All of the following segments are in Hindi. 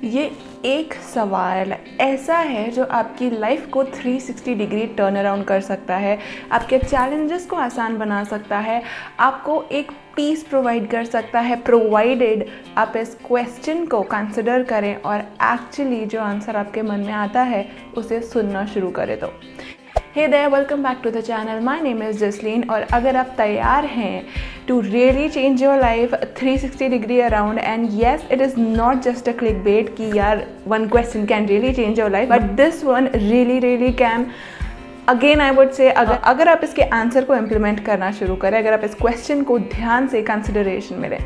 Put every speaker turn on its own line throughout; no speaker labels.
ये एक सवाल ऐसा है जो आपकी लाइफ को 360 डिग्री टर्न अराउंड कर सकता है, आपके चैलेंजेस को आसान बना सकता है, आपको एक पीस प्रोवाइड कर सकता है, प्रोवाइडेड आप इस क्वेश्चन को कंसिडर करें और एक्चुअली जो आंसर आपके मन में आता है उसे सुनना शुरू करें। तो hey there, welcome back to the channel. My name is Jasleen. और अगर आप तैयार हैं to really change your life 360 degree around, and yes, it is not just a clickbait कि यार one question can really change your life, but this one really can. Again I would say अगर आप इसके आंसर को इम्प्लीमेंट करना शुरू करें, अगर आप इस क्वेश्चन को ध्यान से कंसिडरेशन में लें,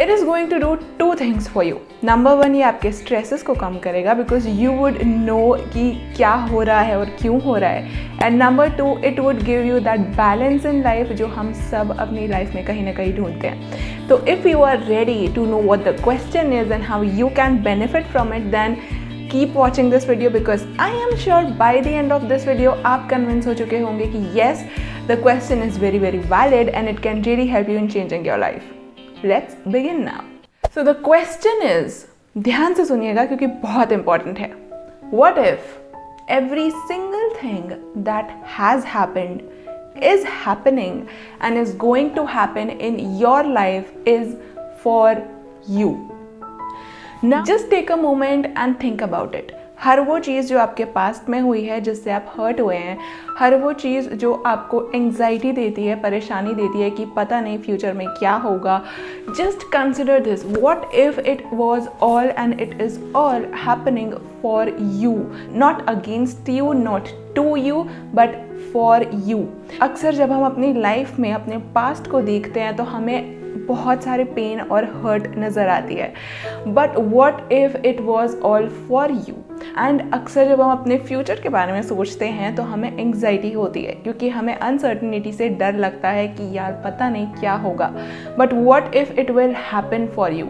it is going to do two things for you. Number one, ये आपके स्ट्रेसेस को कम करेगा बिकॉज यू वुड नो कि क्या हो रहा है और क्यों हो रहा है। And number two, it would give you that balance in life जो हम सब अपनी लाइफ में कहीं ना कहीं ढूंढते हैं। तो if you are ready to know what the question is and how you can benefit from it, then keep watching this video because I am sure by the end of this video आप convince हो चुके होंगे कि yes, the question is very valid and it can really help you in changing your life. Let's begin now. So the question is, ध्यान से सुनिएगा क्योंकि बहुत important है. What if every single thing that has happened, is happening and is going to happen in your life is for you? Now just take a moment and think about it. हर वो चीज़ जो आपके पास्ट में हुई है जिससे आप हर्ट हुए हैं, हर वो चीज़ जो आपको एंग्जाइटी देती है, परेशानी देती है कि पता नहीं फ्यूचर में क्या होगा, just consider this, what if it was all and it is all happening for you, not against you, not to you, but for you. अक्सर जब हम अपनी लाइफ में अपने पास्ट को देखते हैं तो हमें बहुत सारे पेन और हर्ट नज़र आती है, but what if it was all for you. And अक्सर जब हम अपने फ्यूचर के बारे में सोचते हैं तो हमें एंग्जाइटी होती है क्योंकि हमें अनसर्टनिटी से डर लगता है कि यार पता नहीं क्या होगा, but what if it will happen for you.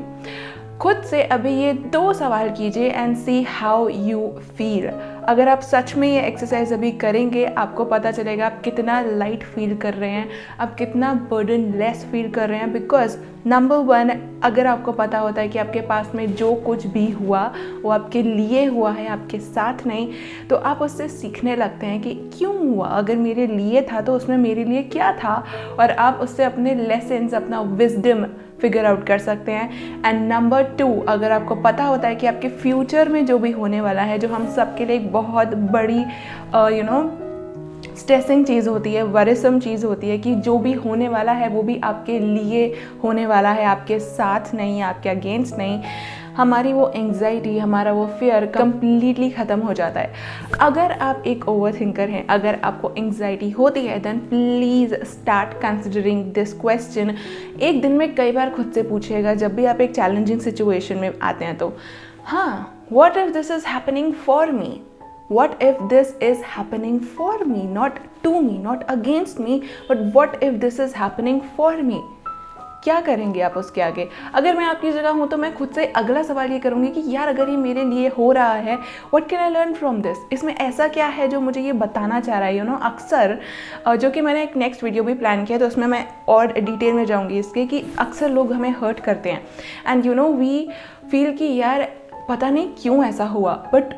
खुद से अभी ये 2 सवाल कीजिए and see how you feel. अगर आप सच में ये एक्सरसाइज अभी करेंगे, आपको पता चलेगा आप कितना लाइट फील कर रहे हैं, आप कितना बर्डन लेस फील कर रहे हैं। बिकॉज नंबर वन, अगर आपको पता होता है कि आपके पास में जो कुछ भी हुआ वो आपके लिए हुआ है, आपके साथ नहीं, तो आप उससे सीखने लगते हैं कि क्यों हुआ, अगर मेरे लिए था तो उसमें मेरे लिए क्या था, और आप उससे अपने लेसन्स, अपना विजडम फिगर आउट कर सकते हैं। एंड नंबर टू, अगर आपको पता होता है कि आपके फ्यूचर में जो भी होने वाला है, जो हम सब के लिए एक बहुत बड़ी स्ट्रेसिंग चीज़ होती है, वरिसम चीज़ होती है कि जो भी होने वाला है वो भी आपके लिए होने वाला है, आपके साथ नहीं, आपके अगेंस्ट नहीं, हमारी वो एंग्जाइटी, हमारा वो फियर कम्प्लीटली ख़त्म हो जाता है। अगर आप एक ओवर थिंकर हैं, अगर आपको एंग्जाइटी होती है, then please start considering this question. एक दिन में कई बार खुद से पूछिएगा जब भी आप एक चैलेंजिंग सिचुएशन में आते हैं तो, हाँ, what if this is happening for me? What if this is happening for me, not to me, not against me, but what if this is happening for me? क्या करेंगे आप उसके आगे? अगर मैं आपकी जगह हूँ तो मैं खुद से अगला सवाल ये करूँगी कि यार अगर ये मेरे लिए हो रहा है, what can I learn from this? इसमें ऐसा क्या है जो मुझे ये बताना चाह रहा है? अक्सर जो कि मैंने एक नेक्स्ट वीडियो भी प्लान किया तो उसमें मैं और डिटेल में जाऊँगी इसके, कि अक्सर लोग हमें हर्ट करते हैं एंड वी फील कि यार पता नहीं क्यों ऐसा हुआ, बट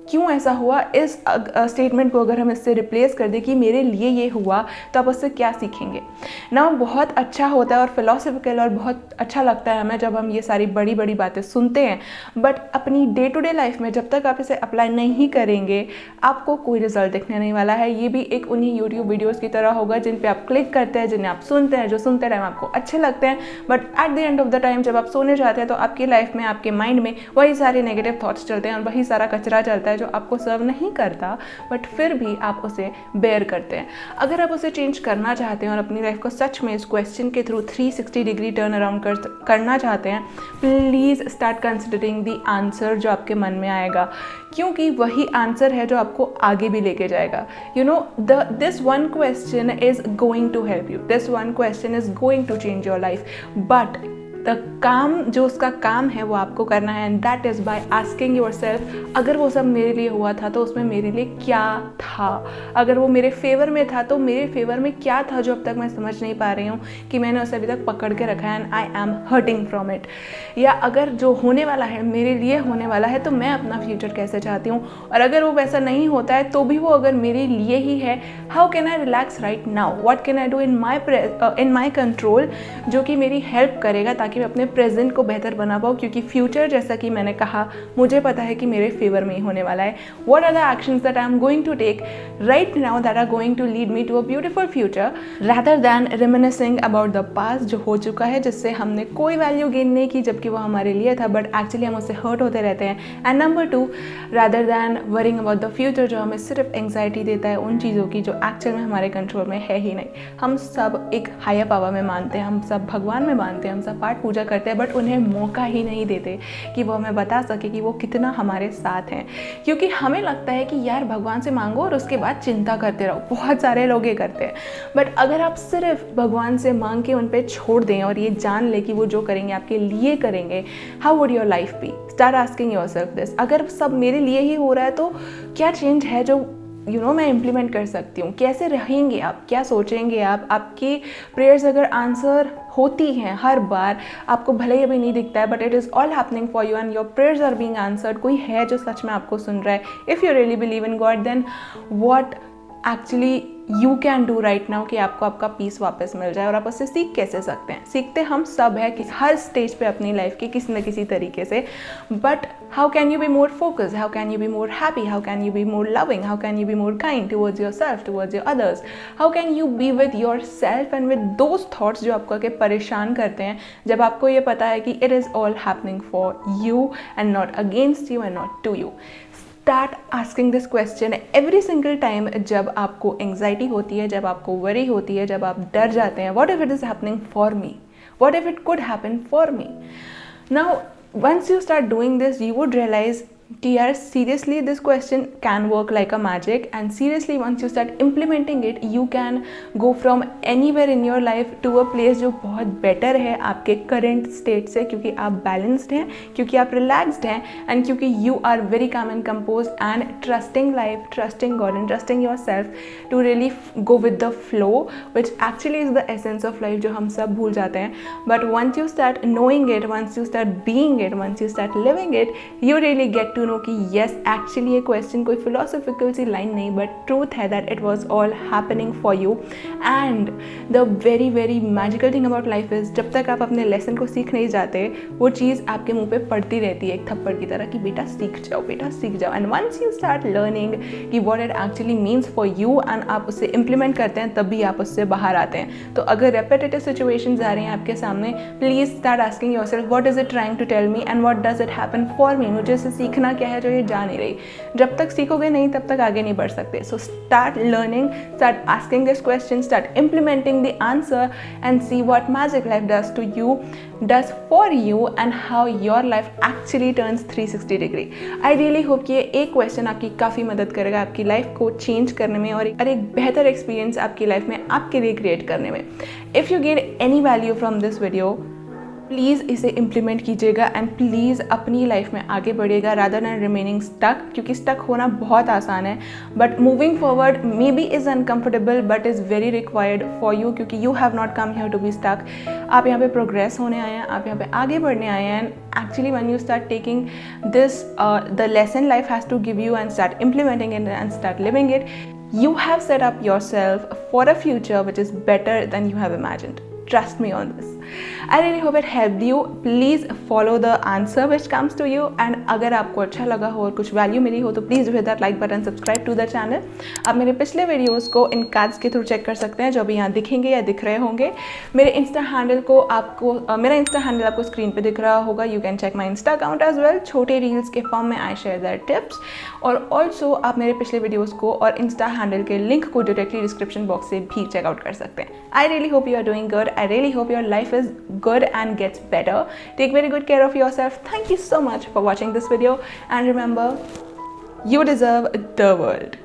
क्यों ऐसा हुआ, इस स्टेटमेंट को अगर हम इससे रिप्लेस कर दें कि मेरे लिए ये हुआ, तो आप उससे क्या सीखेंगे ना। बहुत अच्छा होता है और फिलोसफिकल और बहुत अच्छा लगता है हमें जब हम ये सारी बड़ी बातें सुनते हैं, बट अपनी डे टू डे लाइफ में जब तक आप इसे अप्लाई नहीं करेंगे आपको कोई रिजल्ट दिखने नहीं वाला है। ये भी एक उन्हीं यूट्यूब वीडियोज़ की तरह होगा जिन पर आप क्लिक करते हैं, जिन्हें आप सुनते हैं, जो सुनते टाइम आपको अच्छे लगते हैं, but at the end of the time जब आप सोने जाते हैं तो आपकी लाइफ में, आपके माइंड में वही सारे नेगेटिव थॉट्स चलते हैं और वही सारा कचरा चलता है जो आपको सर्व नहीं करता, बट फिर भी आप उसे बेयर करते हैं। अगर आप उसे चेंज करना चाहते हैं और अपनी लाइफ को सच में इस क्वेश्चन के थ्रू 360 डिग्री टर्न अराउंड करना चाहते हैं, please start considering the answer जो आपके मन में आएगा, क्योंकि वही आंसर है जो आपको आगे भी लेके जाएगा। This one question is going to help you, this one question is going to change your life, but काम जो उसका काम है वो आपको करना है, and that is by asking yourself, अगर वो सब मेरे लिए हुआ था तो उसमें मेरे लिए क्या था, अगर वो मेरे फेवर में था तो मेरे फेवर में क्या था जो अब तक मैं समझ नहीं पा रही हूँ कि मैंने उसे अभी तक पकड़ के रखा है and I am hurting from it. या अगर जो होने वाला है मेरे लिए होने वाला है तो मैं अपना फ्यूचर कैसे चाहती हूँ, और अगर वो वैसा नहीं होता है तो भी वो अगर मेरे लिए ही है, how can I relax right now, what can I do in my control जो कि मेरी हेल्प करेगा ताकि मैं अपने प्रेजेंट को बेहतर बना पाऊँ, क्योंकि फ्यूचर जैसा कि मैंने कहा मुझे पता है कि मेरे फेवर में ही होने वाला है। What are the actions that I am going to take right now that are going to lead me to a beautiful future rather than reminiscing about the past जो हो चुका है, जिससे हमने कोई वैल्यू गेन नहीं की जबकि वो हमारे लिए था, बट एक्चुअली हम उससे हर्ट होते रहते हैं। And number 2, rather than worrying about the future जो हमें सिर्फ एंग्जाइटी देता है उन चीज़ों की जो एक्चुअल में हमारे कंट्रोल में है ही नहीं। हम सब एक हायर पावर में मानते हैं, हम सब भगवान में मानते हैं, हम सब पाठ पूजा करते हैं, बट उन्हें मौका ही नहीं देते कि वो हमें बता सके कि वो कितना हमारे साथ हैं, क्योंकि हमें लगता है कि यार भगवान से मांगो और उसके बाद चिंता करते रहो। बहुत सारे लोग ये करते हैं, बट अगर आप सिर्फ भगवान से मांग के उन पर छोड़ दें और ये जान ले कि वो जो करेंगे आपके लिए करेंगे, how would your life be? Start asking yourself this, अगर सब मेरे लिए ही हो रहा है तो क्या चेंज है जो मैं इम्प्लीमेंट कर सकती हूँ? कैसे रहेंगे आप, क्या सोचेंगे आप? आपकी प्रेयर्स अगर आंसर होती हैं हर बार, आपको भले ही अभी नहीं दिखता है but it is all happening for you and your prayers are being answered, कोई है जो सच में आपको सुन रहा है, if you really believe in God, then what actually you can do right now कि आपको आपका पीस वापस मिल जाए। और आप उससे सीख कैसे सकते हैं? सीखते हम सब है कि हर स्टेज पे अपनी लाइफ के किसी न किसी तरीके से, but how can you be more focused, how can you be more happy, how can you be more loving, how can you be more kind towards your self, towards your others, how can you be with your self and with those thoughts जो आपको आके परेशान करते हैं, जब आपको ये पता है कि it is all happening for you and not against you and not to you. Start asking this question every single time जब आपको एंग्जाइटी होती है, जब आपको वरी होती है, जब आप डर जाते हैं। What if it is happening for me, what if it could happen for me? Now once you start doing this you would realize कि यार seriously this question can work like a magic, and seriously once you start implementing it you can go from anywhere in your life to a place जो बहुत बेटर है आपके करेंट स्टेट से, क्योंकि आप बैलेंस्ड हैं, क्योंकि आप रिलैक्सड हैं, एंड क्योंकि you are very calm and compose and trusting life, trusting God and trusting yourself to really go with the flow which actually is the essence of life जो हम सब भूल जाते हैं। But once you start knowing it, once you start being it, once you start living it, you really get to know कि yes एक्चुअली ये क्वेश्चन कोई फिलोसॉफिकल सी लाइन नहीं बट ट्रूथ है that it was all happening for you. And the very very magical thing about life is जब तक आप अपने लेसन को सीख नहीं जाते वो चीज़ आपके मुंह पे पड़ती रहती है एक थप्पड़ की तरह कि बेटा सीख जाओ, बेटा सीख जाओ। And once you start learning कि what it actually means for you and आप उससे इम्प्लीमेंट करते हैं तभी आप उससे बाहर आते हैं। तो अगर रेपिटेटिव सिचुएशंस आ रही हैं आपके सामने, please start asking yourself what is it trying to tell me and what does it happen for me. मुझे इससे सीखना क्या है जो ये जा नहीं रही। जब तक सीखोगे नहीं तब तक आगे नहीं बढ़ सकते। So start learning, start asking this question, start implementing the answer and see what magic life does to you, does for you and how your life actually turns 360 degree. I really hope कि ये एक क्वेश्चन आपकी काफ़ी मदद करेगा आपकी लाइफ को चेंज करने में और एक बेहतर एक्सपीरियंस आपकी लाइफ में आपके लिए क्रिएट करने में। If you get any value from this video please इसे इम्प्लीमेंट कीजिएगा एंड प्लीज़ अपनी लाइफ में आगे बढ़िएगा रादर दैन रिमेनिंग स्टक, क्योंकि स्टक होना बहुत आसान है but moving forward may be is uncomfortable but is very required for you, क्योंकि you have not come here to be stuck. आप यहाँ पे प्रोग्रेस होने आए हैं, आप यहाँ पे आगे बढ़ने आए हैं। And actually when you start taking this the lesson life has to give you and start implementing it and start living it, you have set up yourself for a future which is better than you have imagined. Trust me on this. I really hope it helped you. Please follow the answer which comes to you. And अगर आपको अच्छा लगा हो और कुछ वैल्यू मिली हो तो please do hit that like button, subscribe to the channel. आप मेरे पिछले वीडियोस को इन कार्ड्स के थ्रू चेक कर सकते हैं जो अभी यहाँ दिखेंगे या दिख रहे होंगे। मेरे इंस्टा हैंडल को आपको मेरा इंस्टा हैंडल आपको स्क्रीन पे दिख रहा होगा। You can check my insta account as well. छोटे रील्स के फॉर्म में आई शेयर दैट टिप्स। और ऑल्सो आप मेरे पिछले वीडियोज़ को और इंस्टा हैंडल के लिंक को डायरेक्टली डिस्क्रिप्शन बॉक्स से भी चेकआउट कर सकते हैं। I really hope you are doing good. I really hope your life is good and gets better. Take very good care of yourself. Thank you so much for watching this video and remember, you deserve the world.